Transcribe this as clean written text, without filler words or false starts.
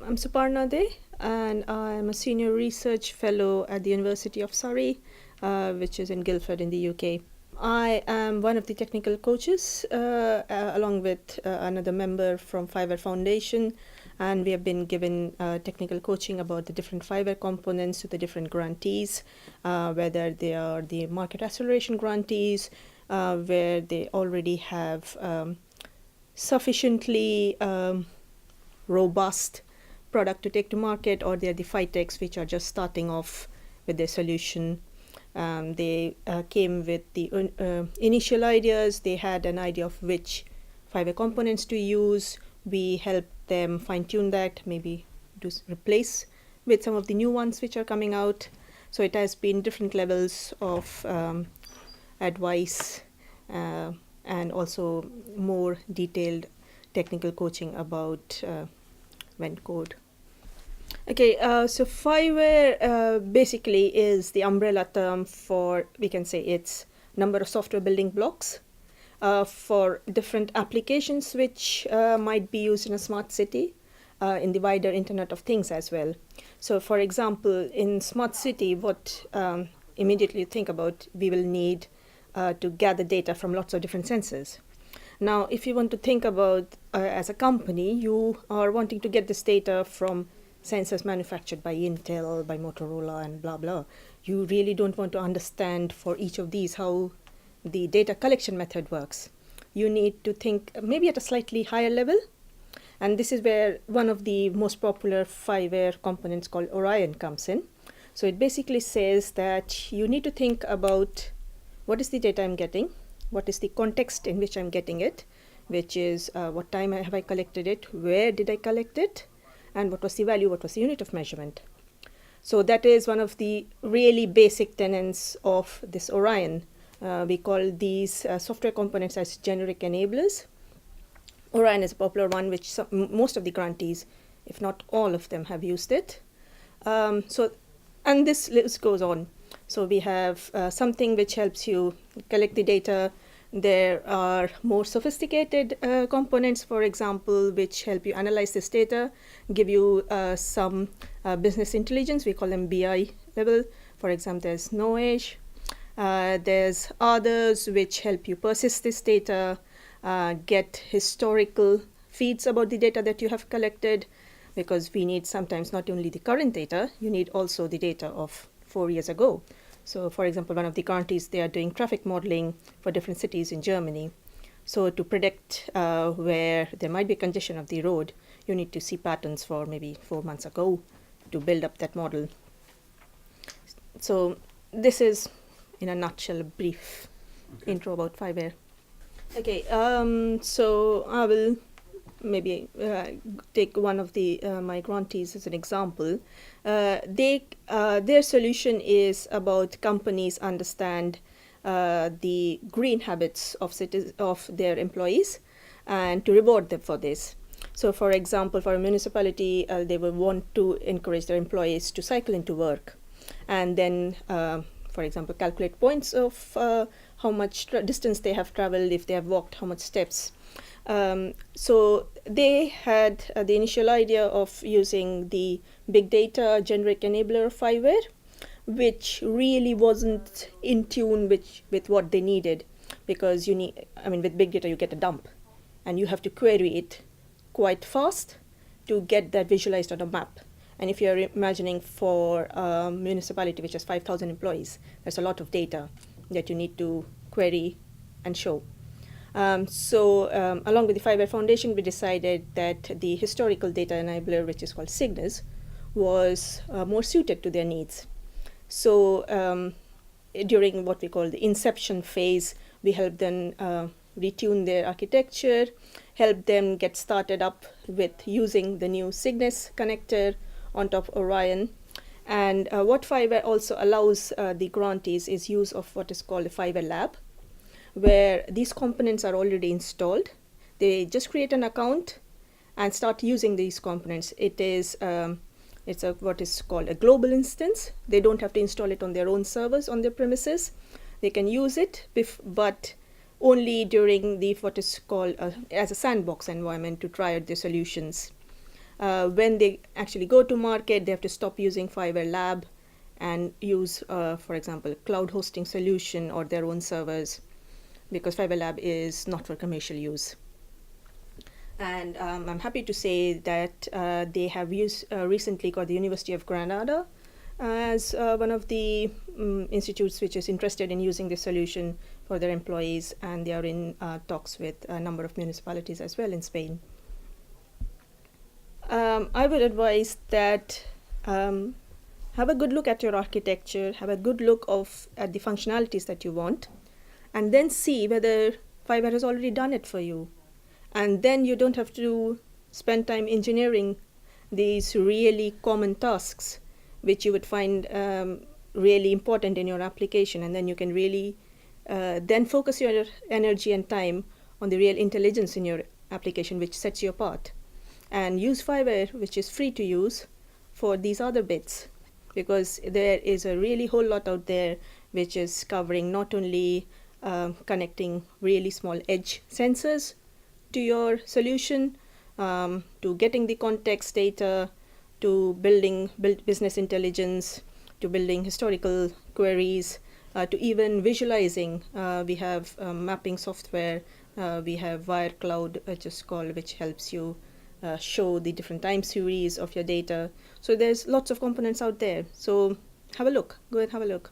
I'm Suparna De, and I'm a senior research fellow at the University of Surrey, which is in Guildford in the UK. I am one of the technical coaches, along with another member from FIWARE Foundation, and we have been given technical coaching about the different FIWARE components to the different grantees, whether they are the market acceleration grantees, where they already have sufficiently robust product to take to market, or they're the FITECs which are just starting off with their solution. They came with the initial ideas. They had an idea of which FIWARE components to use. We helped them fine-tune that, maybe replace with some of the new ones which are coming out. So it has been different levels of advice and also more detailed technical coaching about Vent code. Okay, so FIWARE basically is the umbrella term for, we can say, it's number of software building blocks for different applications which might be used in a smart city, in the wider Internet of Things as well. So for example, in smart city, what immediately think about, we will need to gather data from lots of different sensors. Now, if you want to think about as a company, you are wanting to get this data from sensors manufactured by Intel, by Motorola, and blah, blah. You really don't want to understand for each of these how the data collection method works. You need to think maybe at a slightly higher level. And this is where one of the most popular FIWARE components called Orion comes in. So it basically says that you need to think about what is the data I'm getting, what is the context in which I'm getting it, which is what time have I collected it, where did I collect it, and what was the value, what was the unit of measurement. So that is one of the really basic tenets of this Orion. We call these software components as generic enablers. Orion is a popular one, which most of the grantees, if not all of them, have used it. And this list goes on. So we have something which helps you collect the data. There are more sophisticated components, for example, which help you analyze this data, give you some business intelligence. We call them BI level. For example, there's knowledge. There's others which help you persist this data, get historical feeds about the data that you have collected, because we need sometimes not only the current data, you need also the data of 4 years ago. So for example, one of the grantees, they are doing traffic modeling for different cities in Germany. So to predict where there might be congestion of the road, you need to see patterns for maybe 4 months ago to build up that model. So this is, in a nutshell, a brief intro about FIWARE. Okay, so I will maybe take one of the my grantees as an example. Their solution is about companies understand the green habits of their employees and to reward them for this. So for example, for a municipality, they will want to encourage their employees to cycle into work, and then for example, calculate points of how much distance they have traveled, if they have walked, how much steps. So they had the initial idea of using the big data generic enabler of FIWARE, which really wasn't in tune with what they needed, because with big data you get a dump and you have to query it quite fast to get that visualized on a map. And if you're imagining for a municipality which has 5,000 employees, there's a lot of data that you need to query and show. Along with the FIWARE Foundation, we decided that the historical data enabler, which is called Cygnus, was more suited to their needs. So during what we call the inception phase, we helped them retune their architecture, help them get started up with using the new Cygnus connector on top of Orion. And what FIWARE also allows the grantees is use of what is called a FIWARE lab, where these components are already installed. They just create an account and start using these components. It's what is called a global instance. They don't have to install it on their own servers on their premises. They can use it, but only during the what is called as a sandbox environment to try out their solutions. when they actually go to market, they have to stop using FIWARE Lab and use, for example, cloud hosting solution or their own servers, because FIWARE Lab is not for commercial use. And I'm happy to say that they have recently got the University of Granada as one of the institutes which is interested in using this solution for their employees, and they are in talks with a number of municipalities as well in Spain. I would advise that have a good look at your architecture, have a good look at the functionalities that you want, and then see whether FIWARE has already done it for you. And then you don't have to spend time engineering these really common tasks which you would find really important in your application, and then you can really then focus your energy and time on the real intelligence in your application, which sets you apart. And use FIWARE, which is free to use, for these other bits, because there is a really whole lot out there which is covering not only connecting really small edge sensors to your solution, to getting the context data, to building business intelligence, to building historical queries, to even visualizing. We have mapping software, we have FIWARE Cloud, which helps you show the different time series of your data. So there's lots of components out there. So have a look. Go and have a look.